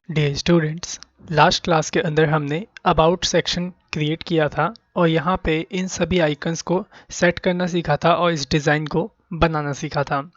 Dear students, last class के अंदर हमने अबाउट सेक्शन क्रिएट किया था और यहाँ पे इन सभी आइकन्स को सेट करना सीखा था और इस डिज़ाइन को बनाना सीखा था।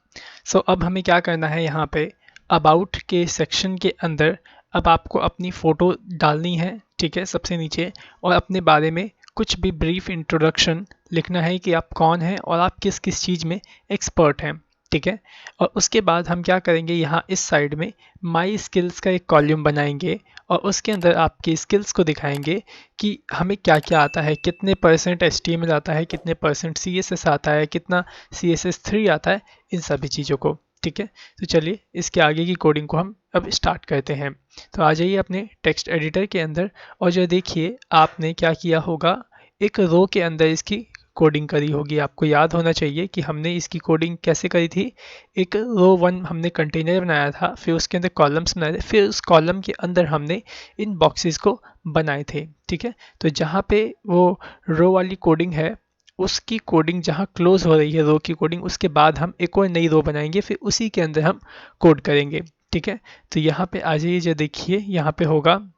अब हमें क्या करना है, यहाँ पे अबाउट के सेक्शन के अंदर अब आपको अपनी फ़ोटो डालनी है, ठीक है, सबसे नीचे, और अपने बारे में कुछ भी ब्रीफ इंट्रोडक्शन लिखना है कि आप कौन हैं और आप किस किस चीज़ में एक्सपर्ट हैं, ठीक है। और उसके बाद हम क्या करेंगे, यहाँ इस साइड में माई स्किल्स का एक कॉलम बनाएंगे और उसके अंदर आपकी स्किल्स को दिखाएंगे कि हमें क्या क्या आता है, कितने परसेंट HTML आता है, कितने परसेंट CSS आता है, कितना CSS3 आता है, इन सभी चीज़ों को, ठीक है। तो चलिए इसके आगे की कोडिंग को हम अब स्टार्ट करते हैं। तो आ जाइए अपने टेक्स्ट एडिटर के अंदर और जो देखिए आपने क्या किया होगा, एक रो के अंदर इसकी कोडिंग करी होगी। आपको याद होना चाहिए कि हमने इसकी कोडिंग कैसे करी थी। एक रो वन हमने कंटेनर बनाया था, फिर उसके अंदर कॉलम्स बनाए थे, फिर उस कॉलम के अंदर हमने इन बॉक्सेस को बनाए थे, ठीक है। तो जहाँ पे वो रो वाली कोडिंग है, उसकी कोडिंग जहाँ क्लोज हो रही है रो की कोडिंग, उसके बाद हम एक और नई रो बनाएंगे, फिर उसी के अंदर हम कोड करेंगे, ठीक है। तो यहाँ पे आ जाइए, जो देखिए यहाँ पे होगा,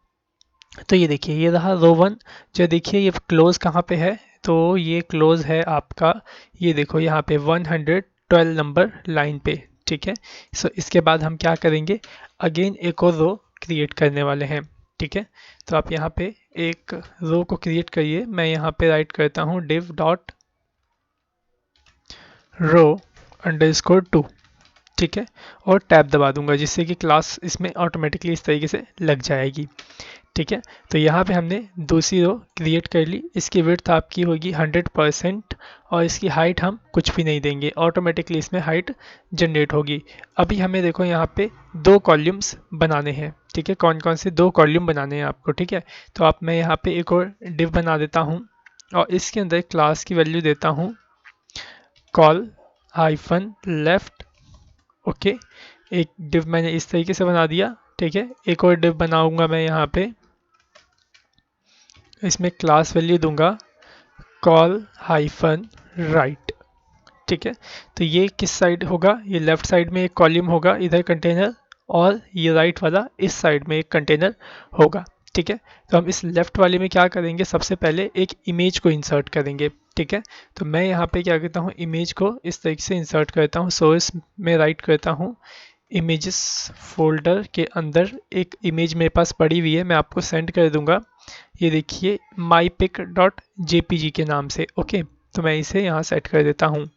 तो ये देखिए ये रहा रो वन। जो देखिए ये क्लोज कहाँ पे है, तो ये क्लोज है आपका, ये देखो यहाँ पे 112 नंबर लाइन पे, ठीक है। इसके बाद हम क्या करेंगे, अगेन एक और रो क्रिएट करने वाले हैं, ठीक है। तो आप यहाँ पे एक रो को क्रिएट करिए। मैं यहाँ पे राइट करता हूँ div डॉट रो अंडरस्कोर 2, ठीक है, और टैब दबा दूंगा जिससे कि क्लास इसमें ऑटोमेटिकली इस तरीके से लग जाएगी, ठीक है। तो यहाँ पे हमने दूसरी रो क्रिएट कर ली। इसकी विड्थ आपकी होगी 100% और इसकी हाइट हम कुछ भी नहीं देंगे, ऑटोमेटिकली इसमें हाइट जनरेट होगी। अभी हमें देखो यहाँ पे दो कॉलम्स बनाने हैं, ठीक है। कौन कौन से दो कॉलम बनाने हैं आपको, ठीक है। तो आप मैं यहाँ पे एक और डिव बना देता हूँ और इसके अंदर क्लास की वैल्यू देता हूँ कॉल हाइफन लेफ्ट, ओके। एक डिव मैंने इस तरीके से बना दिया, ठीक है। एक और डिव बनाऊंगा मैं यहाँ पे, इसमें क्लास वैल्यू दूंगा कॉल हाइफन राइट, ठीक है। तो ये किस साइड होगा, ये लेफ्ट साइड में एक कॉलम होगा इधर कंटेनर, और ये राइट वाला इस साइड में एक कंटेनर होगा, ठीक है। तो हम इस लेफ्ट वाले में क्या करेंगे, सबसे पहले एक इमेज को इंसर्ट करेंगे, ठीक है। तो मैं यहाँ पे क्या करता हूँ, इमेज को इस तरीके से इंसर्ट करता हूँ। सोर्स में राइट करता हूँ, इमेजेस फोल्डर के अंदर एक इमेज मेरे पास पड़ी हुई है, मैं आपको सेंड कर दूंगा। ये देखिए mypic.jpg के नाम से, ओके। तो मैं इसे यहाँ सेट कर देता हूँ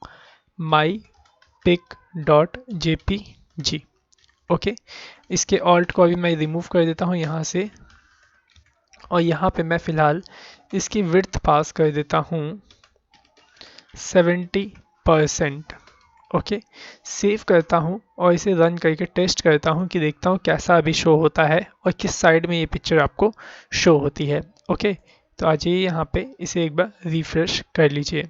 mypic.jpg, ओके। इसके ऑल्ट को अभी मैं रिमूव कर देता हूँ यहाँ से, और यहाँ पे मैं फ़िलहाल इसकी विड्थ पास कर देता हूँ 70%, ओके। सेव करता हूँ और इसे रन करके टेस्ट करता हूँ कि देखता हूँ कैसा अभी शो होता है और किस साइड में ये पिक्चर आपको शो होती है, ओके। तो आ जाइए यहाँ पे इसे एक बार रिफ्रेश कर लीजिए।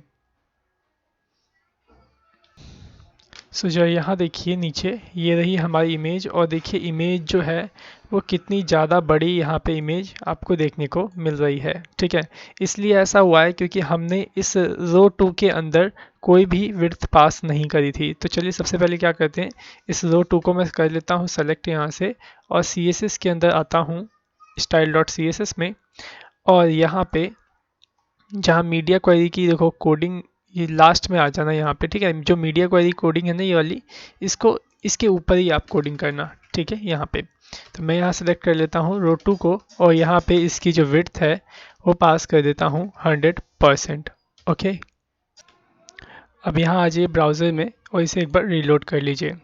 जो यहाँ देखिए नीचे ये रही हमारी इमेज, और देखिए इमेज जो है वो कितनी ज़्यादा बड़ी यहाँ पे इमेज आपको देखने को मिल रही है, ठीक है। इसलिए ऐसा हुआ है क्योंकि हमने इस रो 2 के अंदर कोई भी विड्थ पास नहीं करी थी। तो चलिए सबसे पहले क्या करते हैं, इस रो 2 को मैं कर लेता हूँ सेलेक्ट यहाँ से, और CSS के अंदर आता हूँ style.css में, और यहाँ पे जहाँ मीडिया क्वेरी की देखो कोडिंग, ये लास्ट में आ जाना यहाँ पे, ठीक है। जो मीडिया क्वेरी कोडिंग है ना ये वाली, इसको इसके ऊपर ही आप कोडिंग करना, ठीक है, यहाँ पे। तो मैं यहाँ सेलेक्ट कर लेता हूँ रो 2 को, और यहाँ पे इसकी जो विड्थ है वो पास कर देता हूँ 100%, ओके। अब यहाँ आ जाइए ब्राउज़र में और इसे एक बार रीलोड कर लीजिए,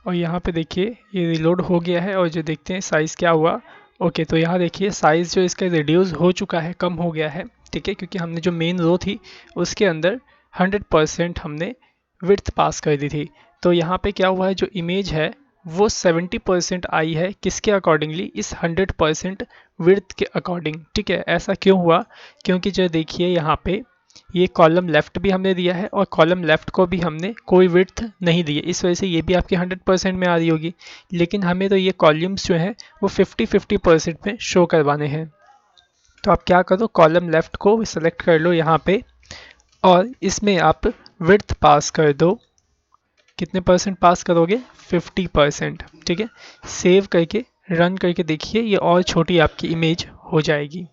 और यहाँ पे देखिए ये रिलोड हो गया है, और जो देखते हैं साइज़ क्या हुआ, ओके। तो यहाँ देखिए साइज़ जो इसका रिड्यूस हो चुका है, कम हो गया है, ठीक है, क्योंकि हमने जो मेन रो थी उसके अंदर 100% हमने विड्थ पास कर दी थी। तो यहाँ पे क्या हुआ है, जो इमेज है वो 70% आई है, किसके अकॉर्डिंगली, इस 100% विड्थ के अकॉर्डिंग, ठीक है। ऐसा क्यों हुआ, क्योंकि जो देखिए यहाँ पे ये कॉलम लेफ्ट भी हमने दिया है और कॉलम लेफ्ट को भी हमने कोई विड्थ नहीं दी है, इस वजह से ये भी आपके 100% में आ रही होगी। लेकिन हमें तो ये कॉलम्स जो हैं वो 50-50% में शो करवाने हैं। तो आप क्या करो, कॉलम लेफ्ट को सेलेक्ट कर लो यहाँ पे, और इसमें आप विड्थ पास कर दो कितने परसेंट पास करोगे? 50%। ठीक है, सेव करके रन करके देखिए, ये और छोटी आपकी इमेज हो जाएगी।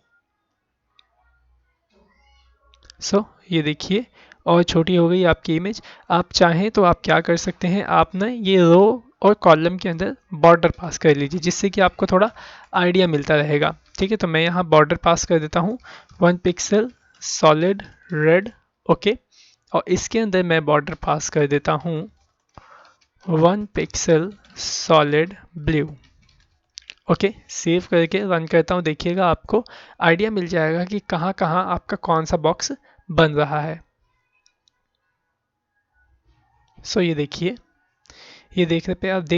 ये देखिए और छोटी हो गई आपकी इमेज। आप चाहें तो आप क्या कर सकते हैं, आप ना ये रो और कॉलम के अंदर बॉर्डर पास कर लीजिए, जिससे कि आपको थोड़ा आइडिया मिलता रहेगा। ठीक है, तो मैं यहाँ बॉर्डर पास कर देता हूँ 1 पिक्सल सॉलिड रेड। ओके, और इसके अंदर मैं बॉर्डर पास कर देता हूँ 1 pixel solid blue. Okay, save करके रन करता हूँ, देखिएगा आपको आइडिया मिल जाएगा कि कहाँ कहाँ आपका कौन सा बॉक्स बन रहा है। ये देखिए, ये देख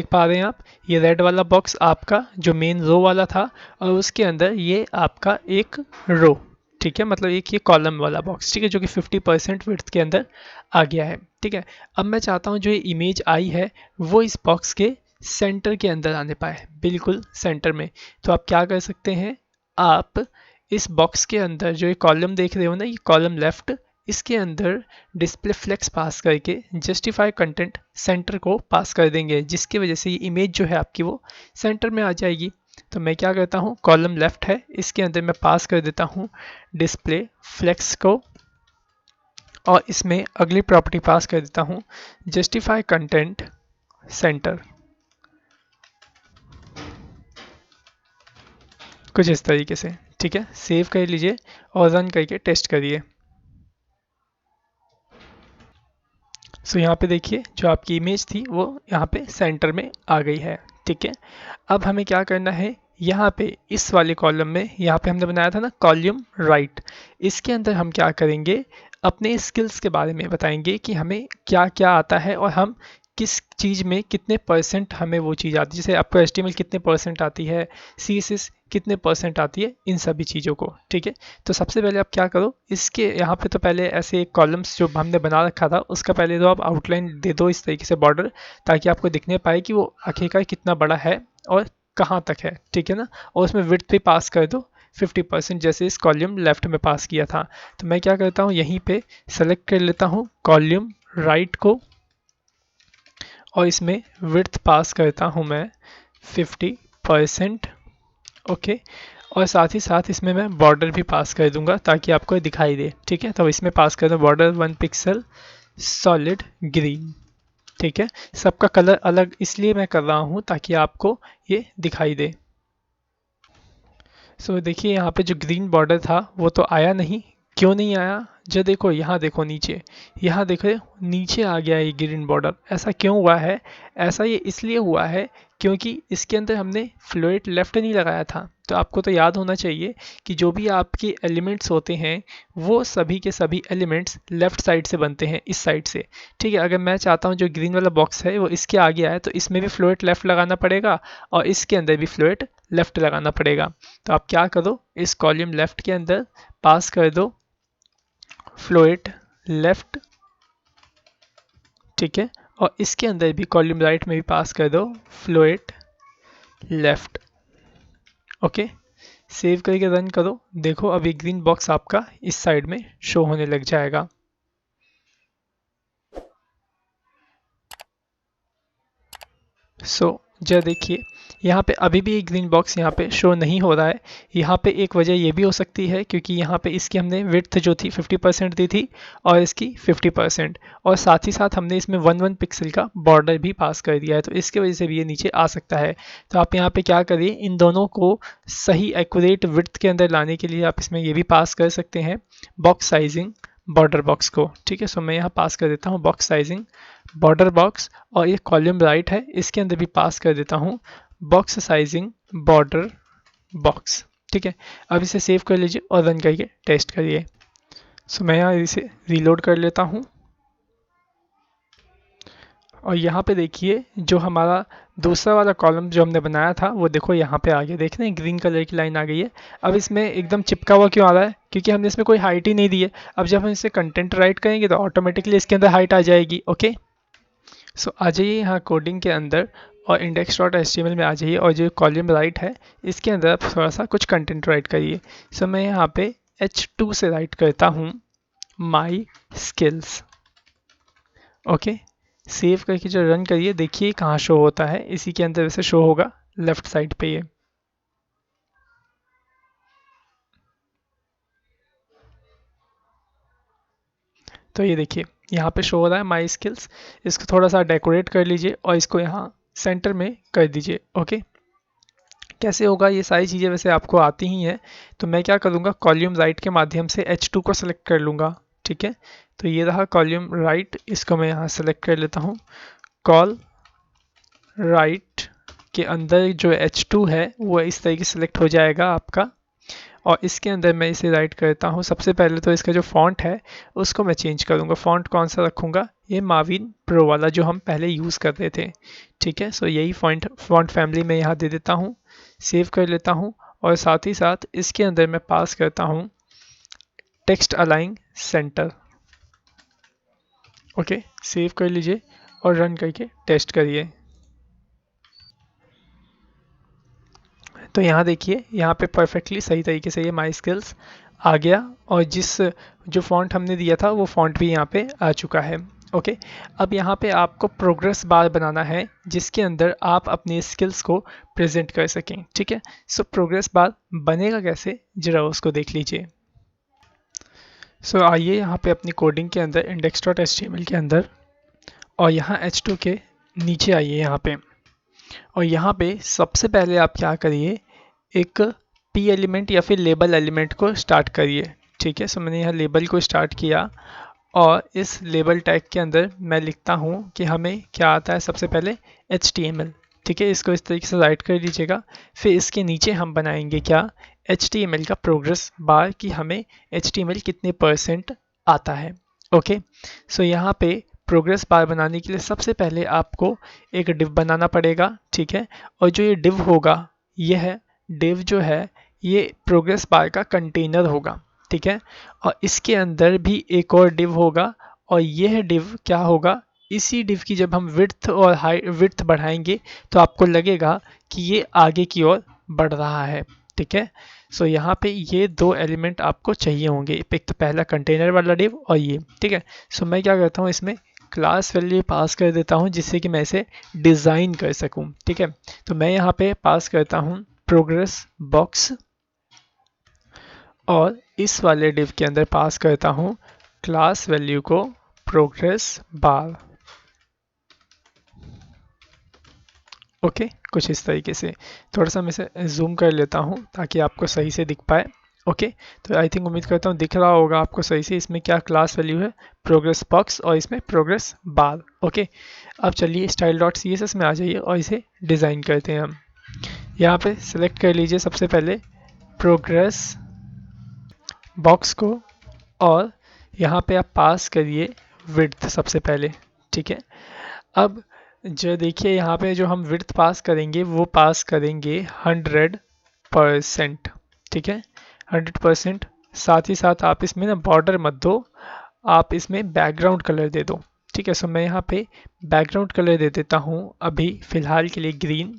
पा रहे हैं आप, ये रेड वाला बॉक्स आपका जो मेन रो वाला था, और उसके अंदर ये आपका एक रो। ठीक है, मतलब एक ये कॉलम वाला बॉक्स, ठीक है, जो कि 50% विड्थ के अंदर आ गया है। ठीक है, अब मैं चाहता हूँ जो ये इमेज आई है वो इस बॉक्स के सेंटर के अंदर आने पाए, बिल्कुल सेंटर में। तो आप क्या कर सकते हैं, आप इस बॉक्स के अंदर जो ये कॉलम देख रहे हो ना, ये कॉलम लेफ्ट, इसके अंदर डिस्प्ले फ्लेक्स पास करके जस्टिफाई कंटेंट सेंटर को पास कर देंगे, जिसकी वजह से ये इमेज जो है आपकी वो सेंटर में आ जाएगी। तो मैं क्या करता हूँ, कॉलम लेफ्ट है, इसके अंदर मैं पास कर देता हूँ डिस्प्ले फ्लेक्स को, और इसमें अगली प्रॉपर्टी पास कर देता हूँ जस्टिफाई कंटेंट सेंटर, कुछ इस तरीके से। ठीक है, सेव कर लीजिए और रन करके टेस्ट करिए। यहाँ पे देखिए जो आपकी इमेज थी वो यहाँ पे सेंटर में आ गई है। ठीक है, अब हमें क्या करना है, यहाँ पे इस वाले कॉलम में, यहाँ पे हमने बनाया था ना कॉलम राइट, इसके अंदर हम क्या करेंगे, अपने स्किल्स के बारे में बताएंगे कि हमें क्या क्या आता है और हम किस चीज़ में कितने परसेंट हमें वो चीज़ आती है। जैसे आपको HTML कितने परसेंट आती है, CSS कितने परसेंट आती है, इन सभी चीज़ों को। ठीक है, तो सबसे पहले आप क्या करो, इसके यहाँ पे तो पहले ऐसे कॉलम्स जो हमने बना रखा था उसका पहले तो आप आउटलाइन दे दो इस तरीके से बॉर्डर, ताकि आपको दिखने पाए कि वो आखिरकार कितना बड़ा है और कहाँ तक है। ठीक है ना, और उसमें विड्थ भी पास कर दो 50%, जैसे इस कॉलम लेफ्ट में पास किया था। तो मैं क्या करता हूँ, यहीं पे सेलेक्ट कर लेता हूँ कॉलम राइट को, और इसमें विड्थ पास करता हूँ मैं 50%। ओके, और साथ ही साथ इसमें मैं बॉर्डर भी पास कर दूंगा ताकि आपको दिखाई दे। ठीक है, तो इसमें पास कर दो बॉर्डर 1 पिक्सल सॉलिड ग्रीन। ठीक है, सबका कलर अलग इसलिए मैं कर रहा हूँ ताकि आपको ये दिखाई दे। देखिए यहाँ पे जो ग्रीन बॉर्डर था वो तो आया नहीं, क्यों नहीं आया, जो देखो यहाँ देखो नीचे, यहाँ देखो नीचे आ गया ये ग्रीन बॉर्डर। ऐसा क्यों हुआ है, ऐसा ये इसलिए हुआ है क्योंकि इसके अंदर हमने फ्लोट लेफ्ट नहीं लगाया था। तो आपको तो याद होना चाहिए कि जो भी आपके एलिमेंट्स होते हैं वो सभी के सभी एलिमेंट्स लेफ्ट साइड से बनते हैं, इस साइड से। ठीक है, अगर मैं चाहता हूँ जो ग्रीन वाला बॉक्स है वो इसके आगे आए, तो इसमें भी फ्लोट लेफ्ट लगाना पड़ेगा और इसके अंदर भी फ्लोट लेफ्ट लगाना पड़ेगा। तो आप क्या करो, इस कॉलम लेफ्ट के अंदर पास कर दो फ्लोट लेफ्ट। ठीक है, और इसके अंदर भी कॉलम राइट में भी पास कर दो फ्लोट लेफ्ट। ओके, सेव करके रन करो, देखो अभी ग्रीन बॉक्स आपका इस साइड में शो होने लग जाएगा। जरा देखिए यहाँ पे अभी भी एक ग्रीन बॉक्स यहाँ पे शो नहीं हो रहा है। यहाँ पे एक वजह ये भी हो सकती है क्योंकि यहाँ पे इसकी हमने विड्थ जो थी 50% दी थी और इसकी 50%, और साथ ही साथ हमने इसमें 1 पिक्सल का बॉर्डर भी पास कर दिया है, तो इसकी वजह से भी ये नीचे आ सकता है। तो आप यहाँ पे क्या करिए, इन दोनों को सही एक्यूरेट विड्थ के अंदर लाने के लिए आप इसमें ये भी पास कर सकते हैं बॉक्स साइजिंग बॉर्डर बॉक्स को। ठीक है, मैं यहाँ पास कर देता हूँ बॉक्स साइजिंग बॉर्डर बॉक्स, और ये कॉलम राइट है इसके अंदर भी पास कर देता हूँ बॉक्स साइजिंग बॉर्डर बॉक्स। ठीक है, अब इसे सेव कर लीजिए और रन करके टेस्ट करिए। मैं यहाँ इसे रीलोड कर लेता हूँ, और यहाँ पे देखिए जो हमारा दूसरा वाला कॉलम जो हमने बनाया था वो देखो यहाँ पे आ गया, देख रहे हैं ग्रीन कलर की लाइन आ गई है। अब इसमें एकदम चिपका हुआ क्यों आ रहा है, क्योंकि हमने इसमें कोई हाइट ही नहीं दी है। अब जब हम इसे कंटेंट राइट करेंगे तो ऑटोमेटिकली इसके अंदर हाइट आ जाएगी। ओके, आ जाइए यहाँ कोडिंग के अंदर और index.html में आ जाइए, और जो कॉलम राइट है इसके अंदर आप थोड़ा सा कुछ कंटेंट राइट करिए। मैं यहाँ पे H2 से राइट करता हूँ माई स्किल्स। ओके, सेव करके जो रन करिए, देखिए कहाँ शो होता है, इसी के अंदर वैसे शो होगा लेफ्ट साइड पे ये। तो ये देखिए यहाँ पे शो हो रहा है माई स्किल्स। इसको थोड़ा सा डेकोरेट कर लीजिए और इसको यहाँ सेंटर में कर दीजिए। ओके, कैसे होगा ये सारी चीज़ें वैसे आपको आती ही हैं। तो मैं क्या करूँगा, कॉल्यूम राइट के माध्यम से H2 को सेलेक्ट कर लूँगा। ठीक है, तो ये रहा कॉल्यूम राइट, इसको मैं यहाँ सेलेक्ट कर लेता हूँ। कॉल राइट के अंदर जो H2 है वो इस तरीके से सेलेक्ट हो जाएगा आपका, और इसके अंदर मैं इसे राइट करता हूँ। सबसे पहले तो इसका जो फॉन्ट है उसको मैं चेंज करूँगा। फॉन्ट कौन सा रखूँगा, ये मार्विन प्रो वाला जो हम पहले यूज़ कर रहे थे। ठीक है, सो यही फॉन्ट फैमिली में यहाँ दे देता हूँ, सेव कर लेता हूँ, और साथ ही साथ इसके अंदर मैं पास करता हूँ text align centre. Okay, save कर लीजिए और रन करके टेस्ट करिए। तो यहाँ देखिए, यहाँ पे परफेक्टली सही तरीके से ये माई स्किल्स आ गया, और जिस जो फॉन्ट हमने दिया था वो फॉन्ट भी यहाँ पे आ चुका है। ओके, अब यहाँ पे आपको प्रोग्रेस बार बनाना है जिसके अंदर आप अपने स्किल्स को प्रेजेंट कर सकें। ठीक है, सो प्रोग्रेस बार बनेगा कैसे, जरा उसको देख लीजिए। सो आइए यहाँ पे अपनी कोडिंग के अंदर index.html के अंदर, और यहाँ H2 के नीचे आइए यहाँ पे, और यहाँ पे सबसे पहले आप क्या करिए, एक पी एलिमेंट या फिर लेबल एलिमेंट को स्टार्ट करिए। ठीक है, सो मैंने यहाँ लेबल को स्टार्ट किया, और इस लेबल टैग के अंदर मैं लिखता हूँ कि हमें क्या आता है, सबसे पहले HTML। ठीक है, इसको इस तरीके से राइट कर लीजिएगा। फिर इसके नीचे हम बनाएंगे क्या, HTML का प्रोग्रेस बार, कि हमें HTML कितने % आता है। ओके, सो यहाँ पे प्रोग्रेस बार बनाने के लिए सबसे पहले आपको एक डिव बनाना पड़ेगा। ठीक है, और जो ये डिव होगा, यह डिव जो है ये प्रोग्रेस बार का कंटेनर होगा। ठीक है, और इसके अंदर भी एक और डिव होगा, और यह डिव क्या होगा, इसी डिव की जब हम विड्थ और विड्थ बढ़ाएंगे तो आपको लगेगा कि ये आगे की ओर बढ़ रहा है। ठीक है, सो यहाँ पे ये दो एलिमेंट आपको चाहिए होंगे, एक तो पहला कंटेनर वाला डिव और ये। ठीक है, सो मैं क्या करता हूँ, इसमें क्लास वैल्यू पास कर देता हूँ जिससे कि मैं इसे डिज़ाइन कर सकूँ। ठीक है, तो मैं यहाँ पे पास करता हूँ प्रोग्रेस बॉक्स, और इस वाले डिव के अंदर पास करता हूँ क्लास वैल्यू को प्रोग्रेस बार। ओके, कुछ इस तरीके से। थोड़ा सा मैं इसे जूम कर लेता हूँ ताकि आपको सही से दिख पाए। ओके, तो आई थिंक उम्मीद करता हूँ दिख रहा होगा आपको सही से। इसमें क्या क्लास वैल्यू है, प्रोग्रेस बॉक्स, और इसमें प्रोग्रेस बार। ओके, अब चलिए style.css में आ जाइए और इसे डिज़ाइन करते हैं हम। यहाँ पे सिलेक्ट कर लीजिए सबसे पहले प्रोग्रेस बॉक्स को, और यहाँ पे आप पास करिए विड्थ सबसे पहले। ठीक है, अब जो देखिए यहाँ पे जो हम विड्थ पास करेंगे वो पास करेंगे 100%। ठीक है, 100%। साथ ही साथ आप इसमें ना बॉर्डर मत दो, आप इसमें बैकग्राउंड कलर दे दो। ठीक है, सो मैं यहाँ पे बैकग्राउंड कलर दे देता हूँ अभी फ़िलहाल के लिए ग्रीन।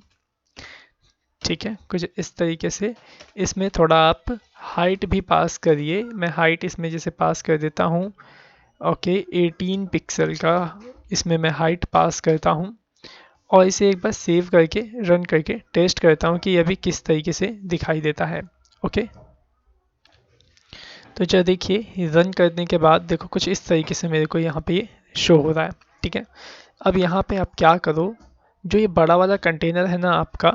ठीक है, कुछ इस तरीके से। इसमें थोड़ा आप हाइट भी पास करिए, मैं हाइट इसमें जैसे पास कर देता हूँ। ओके, 18 पिक्सल का इसमें मैं हाइट पास करता हूँ, और इसे एक बार सेव करके रन करके टेस्ट करता हूँ कि यह भी किस तरीके से दिखाई देता है। ओके, तो जो देखिए रन करने के बाद देखो कुछ इस तरीके से मेरे को यहाँ पे ये शो हो रहा है। ठीक है, अब यहाँ पे आप क्या करो, जो ये बड़ा वाला कंटेनर है ना आपका,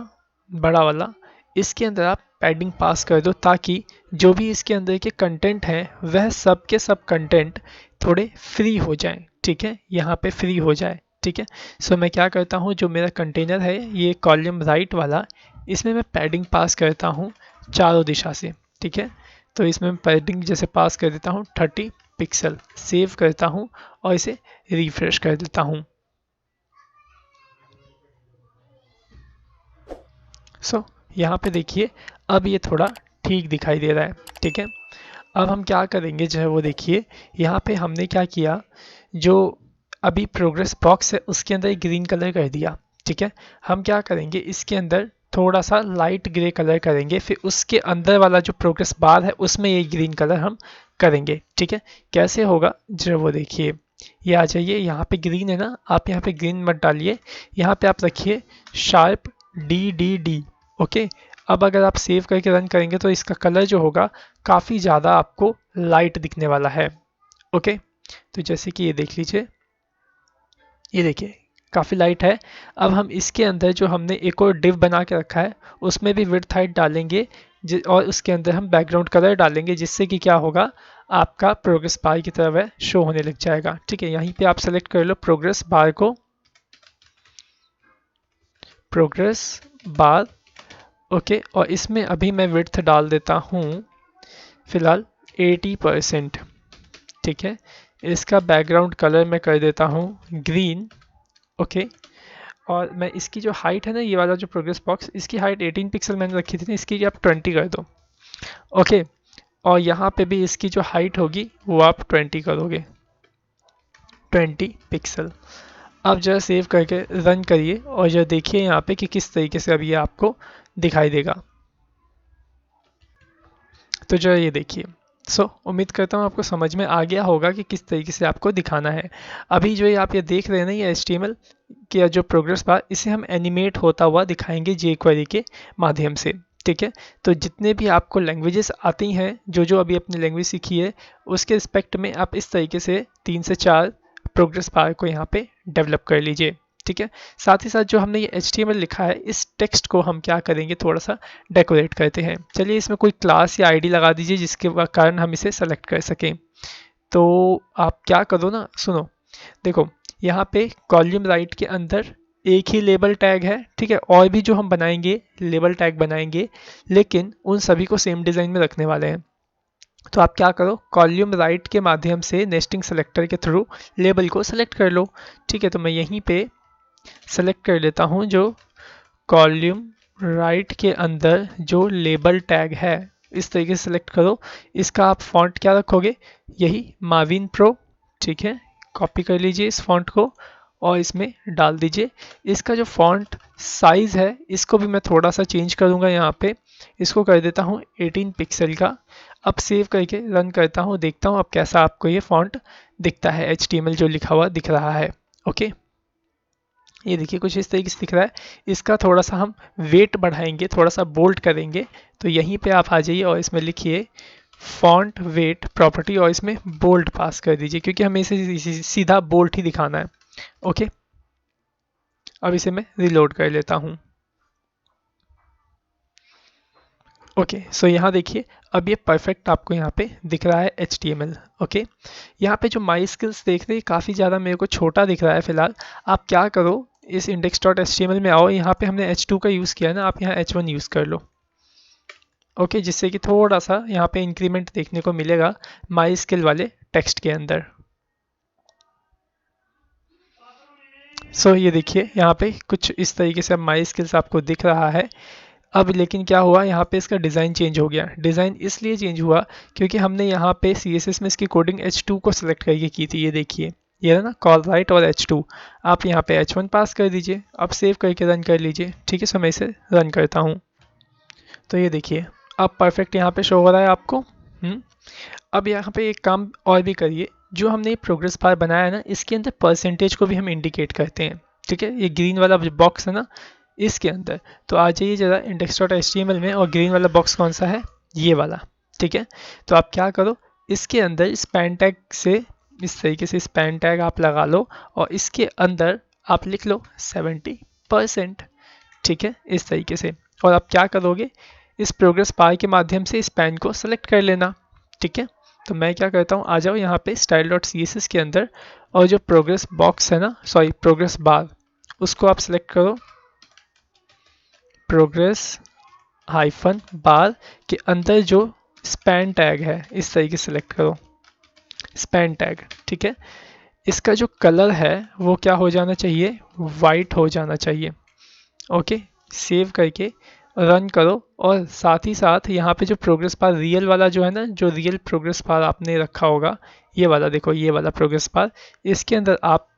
बड़ा वाला, इसके अंदर आप पैडिंग पास कर दो ताकि जो भी इसके अंदर के कंटेंट हैं वह सब के सब कंटेंट थोड़े फ्री हो जाएं। ठीक है, यहाँ पे फ्री हो जाए। ठीक है, सो मैं क्या करता हूँ, जो मेरा कंटेनर है ये कॉलम राइट वाला, इसमें मैं पैडिंग पास करता हूँ चारों दिशा से। ठीक है, तो इसमें मैं पैडिंग जैसे पास कर देता हूँ 30 पिक्सल, सेव करता हूँ और इसे रिफ्रेश कर देता हूँ। सो यहाँ पे देखिए अब ये थोड़ा ठीक दिखाई दे रहा है। ठीक है, अब हम क्या करेंगे जो है वो देखिए, यहाँ पे हमने क्या किया, जो अभी प्रोग्रेस बॉक्स है उसके अंदर ग्रीन कलर कर दिया। ठीक है, हम क्या करेंगे, इसके अंदर थोड़ा सा लाइट ग्रे कलर करेंगे, फिर उसके अंदर वाला जो प्रोग्रेस बार है उसमें ये ग्रीन कलर हम करेंगे। ठीक है, कैसे होगा जो वो देखिए, ये आ जाइए, यहाँ पे ग्रीन है ना, आप यहाँ पे ग्रीन मत डालिए, यहाँ पे आप रखिए शार्प DDD। ओके, अब अगर आप सेव करके रन करेंगे तो इसका कलर जो होगा काफ़ी ज़्यादा आपको लाइट दिखने वाला है। ओके, तो जैसे कि ये देख लीजिए, ये देखिए काफ़ी लाइट है। अब हम इसके अंदर जो हमने एक और डिव बना के रखा है उसमें भी विड्थ हाइट डालेंगे, और उसके अंदर हम बैकग्राउंड कलर डालेंगे, जिससे कि क्या होगा, आपका प्रोग्रेस बार की तरह वह शो होने लग जाएगा। ठीक है, यहीं पे आप सेलेक्ट कर लो प्रोग्रेस बार को, प्रोग्रेस बार। ओके, और इसमें अभी मैं विड्थ डाल देता हूँ फिलहाल 80%। ठीक है, इसका बैकग्राउंड कलर मैं कर देता हूँ ग्रीन। ओके, और मैं इसकी जो हाइट है ना, ये वाला जो प्रोग्रेस बॉक्स, इसकी हाइट 18 पिक्सल मैंने रखी थी ना, इसकी आप 20 कर दो। ओके, और यहाँ पे भी इसकी जो हाइट होगी वो आप 20 करोगे, 20 पिक्सल। अब जरा सेव करके रन करिए और जरा देखिए यहाँ पे कि किस तरीके से अब ये आपको दिखाई देगा। तो जरा ये देखिए। उम्मीद करता हूँ आपको समझ में आ गया होगा कि किस तरीके से आपको दिखाना है। अभी जो ये आप ये देख रहे हैं ना, ये HTML कि जो प्रोग्रेस बार, इसे हम एनिमेट होता हुआ दिखाएंगे jQuery के माध्यम से। ठीक है, तो जितने भी आपको लैंग्वेजेस आती हैं, जो जो अभी अपनी लैंग्वेज सीखी है, उसके रिस्पेक्ट में आप इस तरीके से 3 से 4 प्रोग्रेस बार को यहाँ पे डेवलप कर लीजिए। ठीक है, साथ ही साथ जो हमने ये HTML लिखा है, इस टेक्स्ट को हम क्या करेंगे, थोड़ा सा डेकोरेट करते हैं। चलिए इसमें कोई क्लास या आईडी लगा दीजिए जिसके कारण हम इसे सेलेक्ट कर सकें। तो आप क्या करो ना, सुनो, देखो यहाँ पे कॉलम राइट के अंदर एक ही लेबल टैग है। ठीक है, और भी जो हम बनाएंगे लेबल टैग बनाएंगे, लेकिन उन सभी को सेम डिज़ाइन में रखने वाले हैं। तो आप क्या करो, कॉलम राइट के माध्यम से नेस्टिंग सेलेक्टर के थ्रू लेबल को सेलेक्ट कर लो। ठीक है, तो मैं यहीं पे सेलेक्ट कर लेता हूँ जो कॉलम राइट के अंदर जो लेबल टैग है, इस तरीके से सेलेक्ट करो। इसका आप फॉन्ट क्या रखोगे, यही माविन प्रो। ठीक है, कॉपी कर लीजिए इस फॉन्ट को और इसमें डाल दीजिए। इसका जो फॉन्ट साइज़ है, इसको भी मैं थोड़ा सा चेंज करूँगा। यहाँ पे इसको कर देता हूँ 18 पिक्सल का। अब सेव करके रन करता हूँ, देखता हूँ अब कैसा आपको ये फॉन्ट दिखता है, HTML जो लिखा हुआ दिख रहा है। ओके, ये देखिए कुछ इस तरीके से दिख रहा है। इसका थोड़ा सा हम वेट बढ़ाएंगे, थोड़ा सा बोल्ड करेंगे। तो यहीं पे आप आ जाइए और इसमें लिखिए फॉन्ट वेट प्रॉपर्टी और इसमें बोल्ड पास कर दीजिए, क्योंकि हमें इसे सीधा बोल्ड ही दिखाना है। ओके, अब इसे मैं रिलोड कर लेता हूँ। ओके, सो यहाँ देखिए अब ये परफेक्ट आपको यहाँ पे दिख रहा है HTML। ओके, यहाँ पे जो माई स्किल्स देख रहे हैं काफ़ी ज़्यादा मेरे को छोटा दिख रहा है फिलहाल। आप क्या करो, इस index.html में आओ, यहाँ पे हमने H2 का यूज़ किया है ना, आप यहाँ H1 यूज़ कर लो। ओके, जिससे कि थोड़ा सा यहाँ पे इंक्रीमेंट देखने को मिलेगा माई स्किल वाले टेक्स्ट के अंदर। ये देखिए यहाँ पे कुछ इस तरीके से अब माई स्किल्स आपको दिख रहा है। अब लेकिन क्या हुआ, यहाँ पे इसका डिज़ाइन चेंज हो गया। डिज़ाइन इसलिए चेंज हुआ क्योंकि हमने यहाँ पे CSS में इसकी कोडिंग H2 को सिलेक्ट करके की थी। ये देखिए, ये है ना कॉल राइट और H2, आप यहाँ पे H1 पास कर दीजिए। अब सेव करके रन कर लीजिए। ठीक है, मैं इसे रन करता हूँ। तो ये देखिए अब परफेक्ट यहाँ पे शो हो रहा है आपको। अब यहाँ पे एक काम और भी करिए, जो हमने प्रोग्रेस बार बनाया है ना, इसके अंदर परसेंटेज को भी हम इंडिकेट करते हैं। ठीक है, ये ग्रीन वाला बॉक्स है ना, इसके अंदर तो आ जाइए ज़रा index.html में, और ग्रीन वाला बॉक्स कौन सा है, ये वाला। ठीक है, तो आप क्या करो, इसके अंदर स्पैन टैग से इस तरीके से स्पैन टैग आप लगा लो और इसके अंदर आप लिख लो 70%। ठीक है, इस तरीके से। और आप क्या करोगे, इस प्रोग्रेस बार के माध्यम से स्पैन को सेलेक्ट कर लेना। ठीक है, तो मैं क्या करता हूँ, आ जाओ यहाँ पे style.css के अंदर, और जो प्रोग्रेस बॉक्स है ना, सॉरी प्रोग्रेस बार, उसको आप सेलेक्ट करो। प्रोग्रेस हाइफन बार के अंदर जो स्पैन टैग है, इस तरीके से सेलेक्ट करो स्पैन टैग। ठीक है, इसका जो कलर है वो क्या हो जाना चाहिए, वाइट हो जाना चाहिए। ओके, सेव करके रन करो, और साथ ही साथ यहाँ पे जो प्रोग्रेस बार रियल वाला जो है ना, जो रियल प्रोग्रेस बार आपने रखा होगा, ये वाला देखो, ये वाला प्रोग्रेस बार, इसके अंदर आप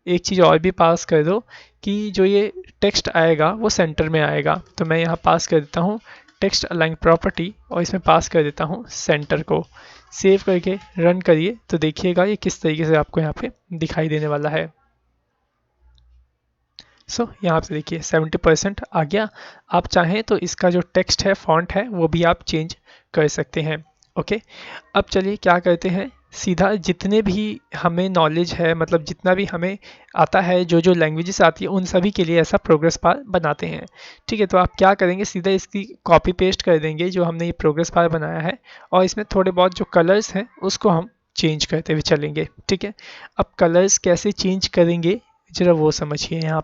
एक चीज़ और भी पास कर दो कि जो ये टेक्स्ट आएगा वो सेंटर में आएगा। तो मैं यहाँ पास कर देता हूँ टेक्स्ट अलाइन प्रॉपर्टी और इसमें पास कर देता हूँ सेंटर को। सेव करके रन करिए तो देखिएगा ये किस तरीके से आपको यहाँ पे दिखाई देने वाला है। यहाँ पे देखिए 70% आ गया। आप चाहें तो इसका जो टेक्स्ट है, फॉन्ट है, वो भी आप चेंज कर सकते हैं। ओके, अब चलिए क्या करते हैं, सीधा जितने भी हमें नॉलेज है, मतलब जितना भी हमें आता है, जो जो लैंग्वेजेस आती है, उन सभी के लिए ऐसा प्रोग्रेस बार बनाते हैं। ठीक है, तो आप क्या करेंगे, सीधा इसकी कॉपी पेस्ट कर देंगे जो हमने ये प्रोग्रेस बार बनाया है, और इसमें थोड़े बहुत जो कलर्स हैं उसको हम चेंज करते हुए चलेंगे। ठीक है, अब कलर्स कैसे चेंज करेंगे जरा वो समझिए। यहाँ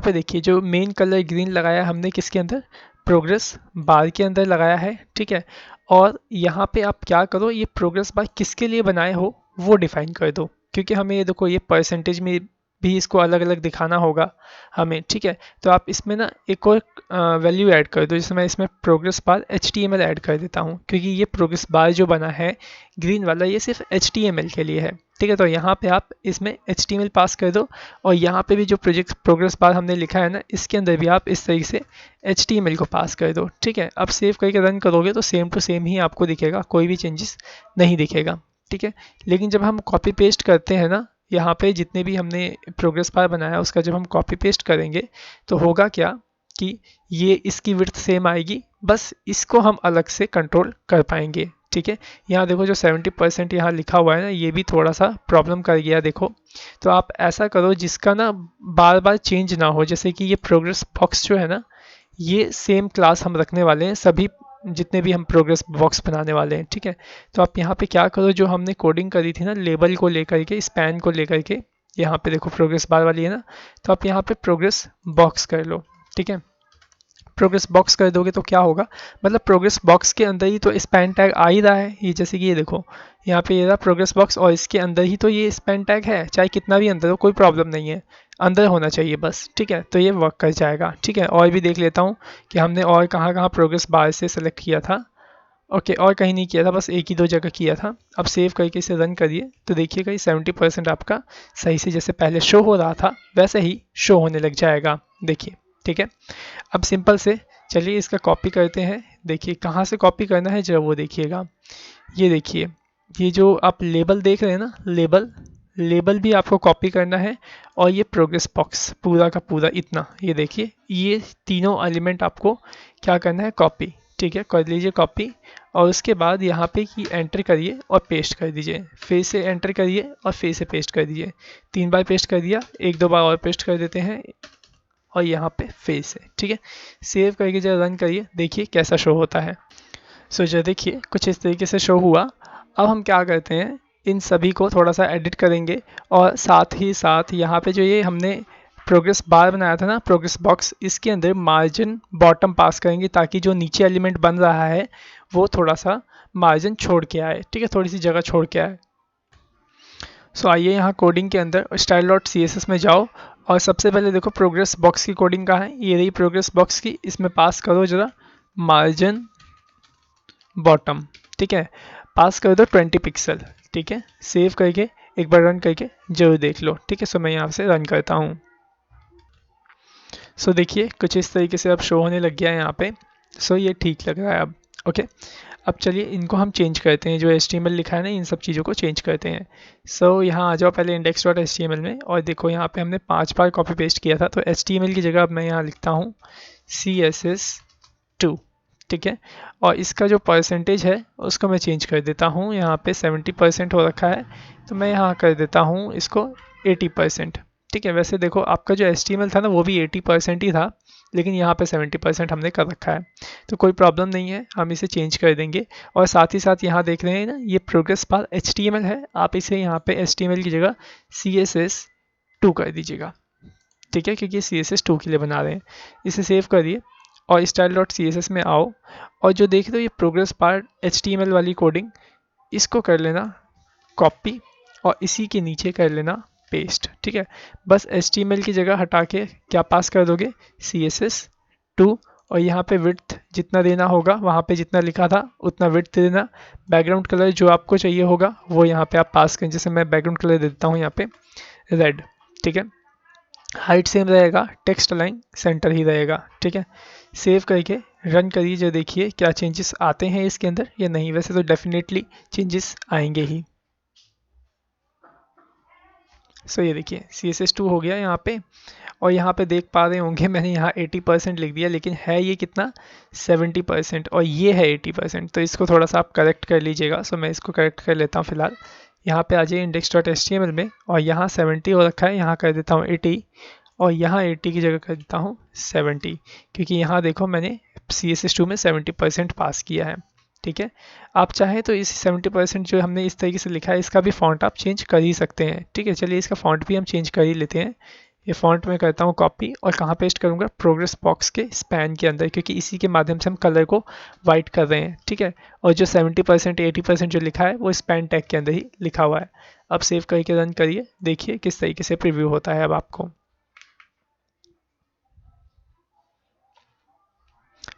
पे देखिए जो मेन कलर ग्रीन लगाया हमने किसके अंदर, प्रोग्रेस बार के अंदर लगाया है। ठीक है, और यहाँ पे आप क्या करो, ये प्रोग्रेस बार किसके लिए बनाए हो वो डिफाइन कर दो, क्योंकि हमें ये देखो ये परसेंटेज में भी इसको अलग अलग दिखाना होगा हमें। ठीक है, तो आप इसमें ना एक और वैल्यू ऐड कर दो, जैसे मैं इसमें प्रोग्रेस बार HTML ऐड कर देता हूँ, क्योंकि ये प्रोग्रेस बार जो बना है ग्रीन वाला ये सिर्फ HTML के लिए है। ठीक है, तो यहाँ पे आप इसमें HTML पास कर दो, और यहाँ पे भी जो प्रोग्रेस बार हमने लिखा है ना, इसके अंदर भी आप इस तरीके से HTML को पास कर दो। ठीक है, अब सेव करके रन करोगे तो सेम टू सेम ही आपको दिखेगा, कोई भी चेंजेस नहीं दिखेगा। ठीक है, लेकिन जब हम कॉपी पेस्ट करते हैं ना, यहाँ पे जितने भी हमने प्रोग्रेस बार बनाया उसका जब हम कॉपी पेस्ट करेंगे तो होगा क्या कि ये इसकी विड्थ सेम आएगी, बस इसको हम अलग से कंट्रोल कर पाएंगे। ठीक है, यहाँ देखो जो 70% यहाँ लिखा हुआ है ना, ये भी थोड़ा सा प्रॉब्लम कर गया देखो। तो आप ऐसा करो जिसका ना बार बार चेंज ना हो, जैसे कि ये प्रोग्रेस बॉक्स जो है ना, ये सेम क्लास हम रखने वाले हैं, सभी जितने भी हम प्रोग्रेस बॉक्स बनाने वाले हैं। ठीक है, तो आप यहाँ पे क्या करो, जो हमने कोडिंग करी थी ना लेबल को लेकर के, स्पैन को लेकर के, यहाँ पे देखो प्रोग्रेस बार वाली है ना, तो आप यहाँ पे प्रोग्रेस बॉक्स कर लो। ठीक है, प्रोग्रेस बॉक्स कर दोगे तो क्या होगा, मतलब प्रोग्रेस बॉक्स के अंदर ही तो स्पैन टैग आ ही रहा है। ये जैसे कि ये देखो यहाँ पे ये रहा प्रोग्रेस बॉक्स, और इसके अंदर ही तो ये स्पैन टैग है, चाहे कितना भी अंदर हो कोई प्रॉब्लम नहीं है, अंदर होना चाहिए बस। ठीक है, तो ये वर्क कर जाएगा। ठीक है, और भी देख लेता हूँ कि हमने और कहाँ कहाँ प्रोग्रेस बार से सेलेक्ट किया था। ओके, और कहीं नहीं किया था, बस एक ही दो जगह किया था। अब सेव करके इसे रन करिए तो देखिएगा ये 70% आपका सही से जैसे पहले शो हो रहा था वैसे ही शो होने लग जाएगा। देखिए, ठीक है, अब सिंपल से चलिए इसका कॉपी करते हैं। देखिए कहाँ से कॉपी करना है जरा वो देखिएगा। ये देखिए, ये जो आप लेबल देख रहे हैं ना, लेबल भी आपको कॉपी करना है, और ये प्रोग्रेस बॉक्स पूरा का पूरा इतना, ये देखिए ये तीनों एलिमेंट आपको क्या करना है, कॉपी। ठीक है, कर लीजिए कॉपी, और उसके बाद यहाँ पे की एंटर करिए और पेस्ट कर दीजिए, फिर से एंटर करिए और फिर से पेस्ट कर दीजिए। 3 बार पेस्ट कर दिया, एक दो बार और पेस्ट कर देते हैं, और यहाँ पे फिर से। ठीक है, सेव करके जरा रन करिए, देखिए कैसा शो होता है। जरा देखिए कुछ इस तरीके से शो हुआ। अब हम क्या करते हैं, इन सभी को थोड़ा सा एडिट करेंगे, और साथ ही साथ यहाँ पे जो ये हमने प्रोग्रेस बार बनाया था ना, प्रोग्रेस बॉक्स, इसके अंदर मार्जिन बॉटम पास करेंगे, ताकि जो नीचे एलिमेंट बन रहा है वो थोड़ा सा मार्जिन छोड़ के आए। ठीक है, थोड़ी सी जगह छोड़ के आए। आइए यहाँ कोडिंग के अंदर style.css में जाओ, और सबसे पहले देखो प्रोग्रेस बॉक्स की कोडिंग कहाँ है, ये रही प्रोग्रेस बॉक्स की, इसमें पास करो जरा मार्जिन बॉटम। ठीक है, पास कर दो 20 पिक्सल। ठीक है, सेव करके एक बार रन करके जरूर देख लो। ठीक है, मैं यहाँ से रन करता हूँ। देखिए कुछ इस तरीके से अब शो होने लग गया है यहाँ पे। ये ठीक लग रहा है अब। ओके, अब चलिए इनको हम चेंज करते हैं, जो HTML लिखा है ना, इन सब चीज़ों को चेंज करते हैं। यहाँ आ जाओ पहले index.html में, और देखो यहाँ पे हमने 5 बार कॉपी पेस्ट किया था, तो HTML की जगह अब मैं यहाँ लिखता हूँ CSS2। ठीक है, और इसका जो परसेंटेज है उसको मैं चेंज कर देता हूँ, यहाँ पे 70% हो रखा है, तो मैं यहाँ कर देता हूँ इसको 80%। ठीक है, वैसे देखो आपका जो HTML था ना वो भी 80% ही था, लेकिन यहाँ पे 70% हमने कर रखा है, तो कोई प्रॉब्लम नहीं है, हम इसे चेंज कर देंगे। और साथ ही साथ यहाँ देख रहे हैं ना, ये प्रोग्रेस बार HTML है, आप इसे यहाँ पे HTML की जगह CSS2 कर दीजिएगा। ठीक है, क्योंकि CSS2 के लिए बना रहे हैं। इसे सेव करिए और style.css में आओ, और जो देख रहे हो ये प्रोग्रेस बार HTML वाली कोडिंग, इसको कर लेना कॉपी, और इसी के नीचे कर लेना पेस्ट। ठीक है, बस HTML की जगह हटा के क्या पास कर दोगे, CSS2, और यहाँ पे विड्थ जितना देना होगा, वहाँ पे जितना लिखा था उतना विड्थ देना। बैकग्राउंड कलर जो आपको चाहिए होगा वो यहाँ पे आप पास करें, जैसे मैं बैकग्राउंड कलर दे देता हूँ यहाँ पे रेड। ठीक है, हाइट सेम रहेगा, टेक्स्ट लाइन सेंटर ही रहेगा। ठीक है, सेव करके रन करिए, जो देखिए क्या चेंजेस आते हैं इसके अंदर या नहीं। वैसे तो डेफिनेटली चेंजेस आएंगे ही। सो ये देखिए CSS2 हो गया यहाँ पे, और यहाँ पे देख पा रहे होंगे मैंने यहाँ 80% लिख दिया, लेकिन है ये कितना 70%, और ये है 80%। तो इसको थोड़ा सा आप करेक्ट कर लीजिएगा। सो मैं इसको करेक्ट कर लेता हूँ फिलहाल। यहाँ पे आ जाइए index.html में, और यहाँ 70 हो रखा है, यहाँ कर देता हूँ 80, और यहाँ 80 की जगह कर देता हूँ 70, क्योंकि यहाँ देखो मैंने CSS2 में 70% पास किया है। ठीक है, आप चाहें तो इस 70% जो हमने इस तरीके से लिखा है इसका भी फॉन्ट आप चेंज कर ही सकते हैं। ठीक है, चलिए इसका फॉन्ट भी हम चेंज कर ही लेते हैं। ये फॉन्ट में करता हूँ कॉपी, और कहाँ पेस्ट करूँगा, प्रोग्रेस बॉक्स के स्पैन के अंदर, क्योंकि इसी के माध्यम से हम कलर को वाइट कर रहे हैं। ठीक है, और जो 70% 80% जो लिखा है वो स्पैन टैग के अंदर ही लिखा हुआ है। अब सेव करके रन करिए, देखिए किस तरीके से प्रीव्यू होता है अब आपको।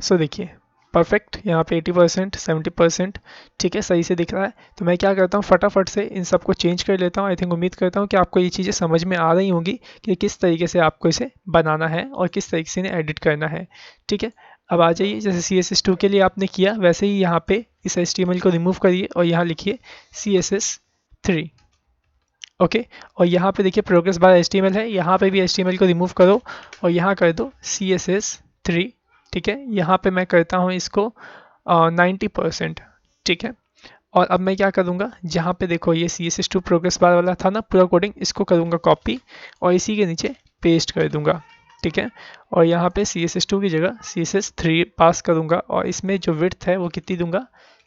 सो देखिए परफेक्ट, यहाँ पे 80% 70% ठीक है सही से दिख रहा है। तो मैं क्या करता हूँ, फटाफट से इन सबको चेंज कर लेता हूँ। आई थिंक उम्मीद करता हूँ कि आपको ये चीज़ें समझ में आ रही होंगी कि किस तरीके से आपको इसे बनाना है और किस तरीके से इन्हें एडिट करना है। ठीक है, अब आ जाइए, जैसे CSS2 के लिए आपने किया वैसे ही यहाँ पे इस HTML को रिमूव करिए और यहाँ लिखिए CSS3। ओके, और यहाँ पे देखिए प्रोग्रेस बार HTML है, यहाँ पे भी HTML को रिमूव करो और यहाँ कर दो CSS3। ठीक है, यहाँ पे मैं करता हूँ इसको 90%। ठीक है, और अब मैं क्या करूँगा, जहाँ पे देखो ये CSS2 प्रोग्रेस बार वाला था ना पूरा कोडिंग, इसको करूँगा कॉपी और इसी के नीचे पेस्ट कर दूँगा। ठीक है, और यहाँ पे CSS2 की जगह CSS3 पास करूँगा, और इसमें जो विड्थ है वो कितनी दूंगा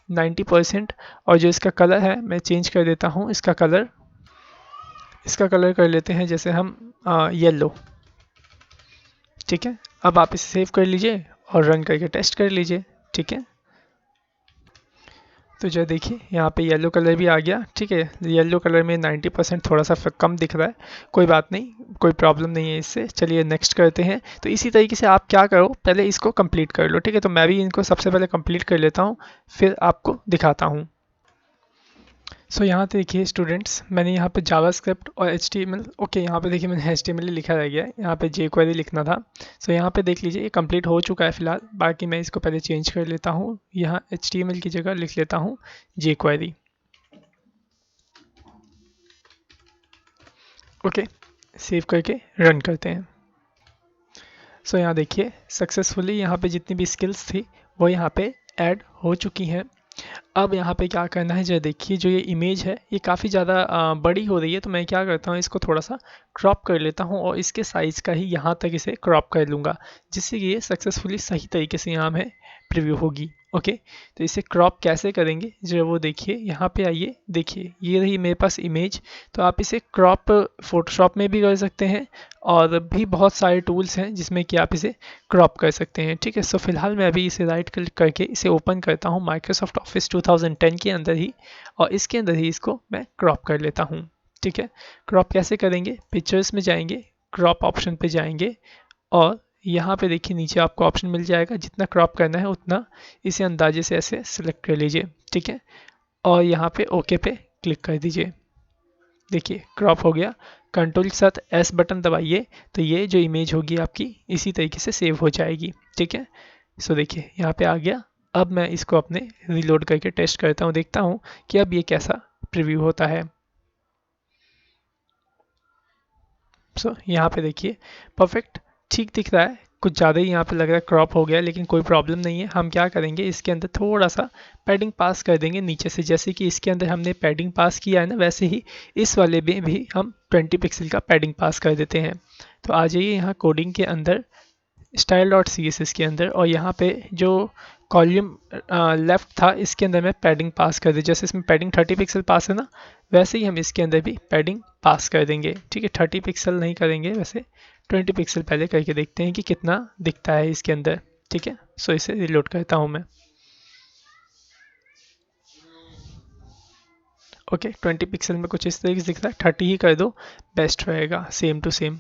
90%, और जो इसका कलर है मैं चेंज कर देता हूँ। इसका कलर कर लेते हैं जैसे हम येलो। ठीक है, अब आप इसे सेव कर लीजिए और रन करके टेस्ट कर लीजिए। ठीक है, तो जो देखिए यहाँ पे येलो कलर भी आ गया। ठीक है, येलो कलर में 90% थोड़ा सा कम दिख रहा है, कोई बात नहीं, कोई प्रॉब्लम नहीं है इससे। चलिए नेक्स्ट करते हैं। तो इसी तरीके से आप क्या करो, पहले इसको कंप्लीट कर लो। ठीक है, तो मैं भी इनको सबसे पहले कंप्लीट कर लेता हूँ, फिर आपको दिखाता हूँ। सो यहाँ पे देखिए स्टूडेंट्स, मैंने यहाँ पे जावास्क्रिप्ट और HTML, ओके यहाँ पे देखिए मैंने HTML ही लिखा रह गया है, यहाँ पे jQuery लिखना था। सो यहाँ पे देख लीजिए ये कंप्लीट हो चुका है फिलहाल। बाकी मैं इसको पहले चेंज कर लेता हूँ, यहाँ HTML की जगह लिख लेता हूँ jQuery। ओके, सेव करके रन करते हैं। सो यहाँ देखिए सक्सेसफुली यहाँ पे जितनी भी स्किल्स थी वो यहाँ पे ऐड हो चुकी हैं। अब यहाँ पे क्या करना है, जो देखिए जो ये इमेज है ये काफ़ी ज़्यादा बड़ी हो रही है, तो मैं क्या करता हूँ इसको थोड़ा सा क्रॉप कर लेता हूँ और इसके साइज़ का ही यहाँ तक इसे क्रॉप कर लूँगा, जिससे कि ये सक्सेसफुली सही तरीके से यहाँ में प्रीव्यू होगी। ओके, तो इसे क्रॉप कैसे करेंगे, जो वो देखिए यहाँ पे आइए, देखिए ये रही मेरे पास इमेज। तो आप इसे क्रॉप फोटोशॉप में भी कर सकते हैं, और भी बहुत सारे टूल्स हैं जिसमें कि आप इसे क्रॉप कर सकते हैं। ठीक है, सो फिलहाल मैं अभी इसे राइट क्लिक करके इसे ओपन करता हूँ माइक्रोसॉफ्ट ऑफिस 2010 के अंदर ही, और इसके अंदर ही इसको मैं क्रॉप कर लेता हूँ। ठीक है, क्रॉप कैसे करेंगे, पिक्चर्स में जाएंगे, क्रॉप ऑप्शन पे जाएंगे, और यहाँ पे देखिए नीचे आपको ऑप्शन मिल जाएगा, जितना क्रॉप करना है उतना इसे अंदाजे से ऐसे सिलेक्ट कर लीजिए। ठीक है, और यहाँ पे ओके पे क्लिक कर दीजिए। देखिए क्रॉप हो गया। कंट्रोल के साथ एस बटन दबाइए, तो ये जो इमेज होगी आपकी इसी तरीके से सेव हो जाएगी। ठीक है, सो देखिए यहाँ पे आ गया। अब मैं इसको अपने रीलोड करके टेस्ट करता हूँ, देखता हूँ कि अब ये कैसा प्रीव्यू होता है। सो यहाँ पे देखिए परफेक्ट ठीक दिख रहा है, कुछ ज़्यादा ही यहाँ पे लग रहा है क्रॉप हो गया, लेकिन कोई प्रॉब्लम नहीं है। हम क्या करेंगे, इसके अंदर थोड़ा सा पैडिंग पास कर देंगे नीचे से, जैसे कि इसके अंदर हमने पैडिंग पास किया है ना, वैसे ही इस वाले में भी हम 20 पिक्सल का पैडिंग पास कर देते हैं। तो आ जाइए यहाँ कोडिंग के अंदर, style.css के अंदर, और यहाँ पे जो कॉलम लेफ्ट था इसके अंदर मैं पैडिंग पास कर दी। जैसे इसमें पैडिंग 30 पिक्सल पास है ना, वैसे ही हम इसके अंदर भी पैडिंग पास कर देंगे। ठीक है, 30 पिक्सल नहीं करेंगे, वैसे 20 पिक्सल पहले करके देखते हैं कि कितना दिखता है इसके अंदर। ठीक है, सो इसे रिलोड करता हूँ मैं। ओके, 20 पिक्सल में कुछ इस तरीके से दिख रहा है, 30 ही कर दो, बेस्ट रहेगा, सेम टू सेम।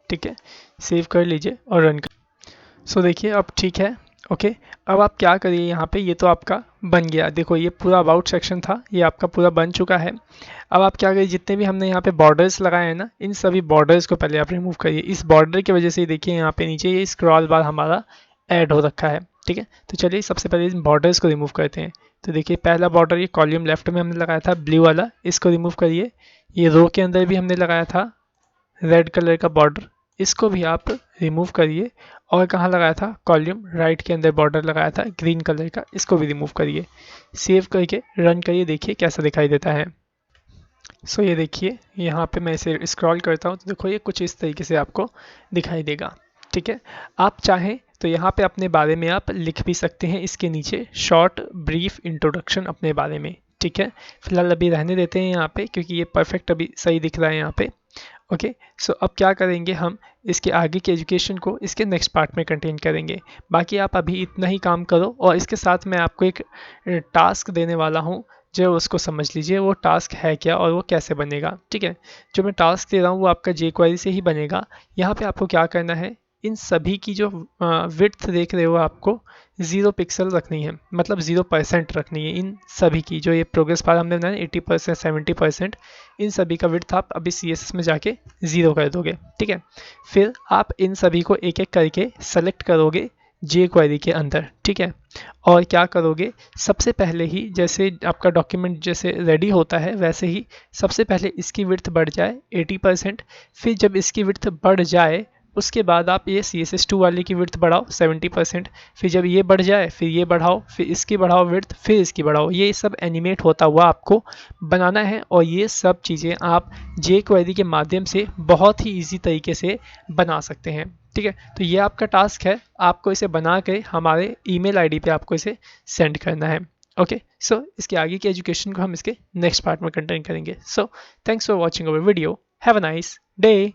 ठीक है, सेव कर लीजिए और रन कर। सो देखिए अब ठीक है। ओके, अब आप क्या करिए, यहाँ पे ये तो आपका बन गया। देखो ये पूरा अबाउट सेक्शन था, ये आपका पूरा बन चुका है। अब आप क्या करिए, जितने भी हमने यहाँ पे बॉर्डर्स लगाए हैं ना, इन सभी बॉर्डर्स को पहले आप रिमूव करिए। इस बॉर्डर की वजह से देखिए यहाँ पे नीचे ये स्क्रॉल बार हमारा ऐड हो रखा है, ठीक है। तो चलिए सबसे पहले इन बॉर्डर्स को रिमूव करते हैं। तो देखिए पहला बॉर्डर ये कॉलम लेफ्ट में हमने लगाया था ब्लू वाला, इसको रिमूव करिए। ये रो के अंदर भी हमने लगाया था रेड कलर का बॉर्डर, इसको भी आप रिमूव करिए। और कहाँ लगाया था, कॉलम राइट के अंदर बॉर्डर लगाया था ग्रीन कलर का, इसको भी रिमूव करिए। सेव करके रन करिए, देखिए कैसा दिखाई देता है। सो ये देखिए यहाँ पे मैं इसे स्क्रॉल करता हूँ तो देखो ये कुछ इस तरीके से आपको दिखाई देगा, ठीक है। आप चाहें तो यहाँ पे अपने बारे में आप लिख भी सकते हैं इसके नीचे, शॉर्ट ब्रीफ इंट्रोडक्शन अपने बारे में, ठीक है। फिलहाल अभी रहने देते हैं यहाँ पे, क्योंकि ये परफेक्ट अभी सही दिख रहा है यहाँ पे। ओके, सो अब क्या करेंगे हम, इसके आगे के एजुकेशन को इसके नेक्स्ट पार्ट में कंटेन करेंगे। बाकी आप अभी इतना ही काम करो, और इसके साथ मैं आपको एक टास्क देने वाला हूँ, जो उसको समझ लीजिए वो टास्क है क्या और वो कैसे बनेगा, ठीक है। जो मैं टास्क दे रहा हूँ वो आपका jQuery से ही बनेगा। यहाँ पे आपको क्या करना है, इन सभी की जो विड्थ देख रहे हो आपको 0 पिक्सल रखनी है, मतलब 0% रखनी है इन सभी की। जो ये प्रोग्रेस बार हमने बनाया 80% 70%, इन सभी का विड्थ आप अभी CSS में जाके 0 कर दोगे, ठीक है। फिर आप इन सभी को एक एक करके सेलेक्ट करोगे jQuery के अंदर, ठीक है। और क्या करोगे, सबसे पहले ही जैसे आपका डॉक्यूमेंट जैसे रेडी होता है वैसे ही सबसे पहले इसकी विड्थ बढ़ जाए 80%। फिर जब इसकी विड्थ बढ़ जाए उसके बाद आप ये CSS2 वाले की विड्थ बढ़ाओ 70%। फिर जब ये बढ़ जाए फिर ये बढ़ाओ, फिर इसकी बढ़ाओ विड्थ, फिर इसकी बढ़ाओ। ये सब एनिमेट होता हुआ आपको बनाना है, और ये सब चीज़ें आप jQuery के माध्यम से बहुत ही ईजी तरीके से बना सकते हैं, ठीक है। तो ये आपका टास्क है, आपको इसे बना के हमारे ईमेल आईडी पे आपको इसे सेंड करना है। ओके, सो इसके आगे की एजुकेशन को हम इसके नेक्स्ट पार्ट में कंटेन करेंगे। So thanks for watching our video, have a nice day.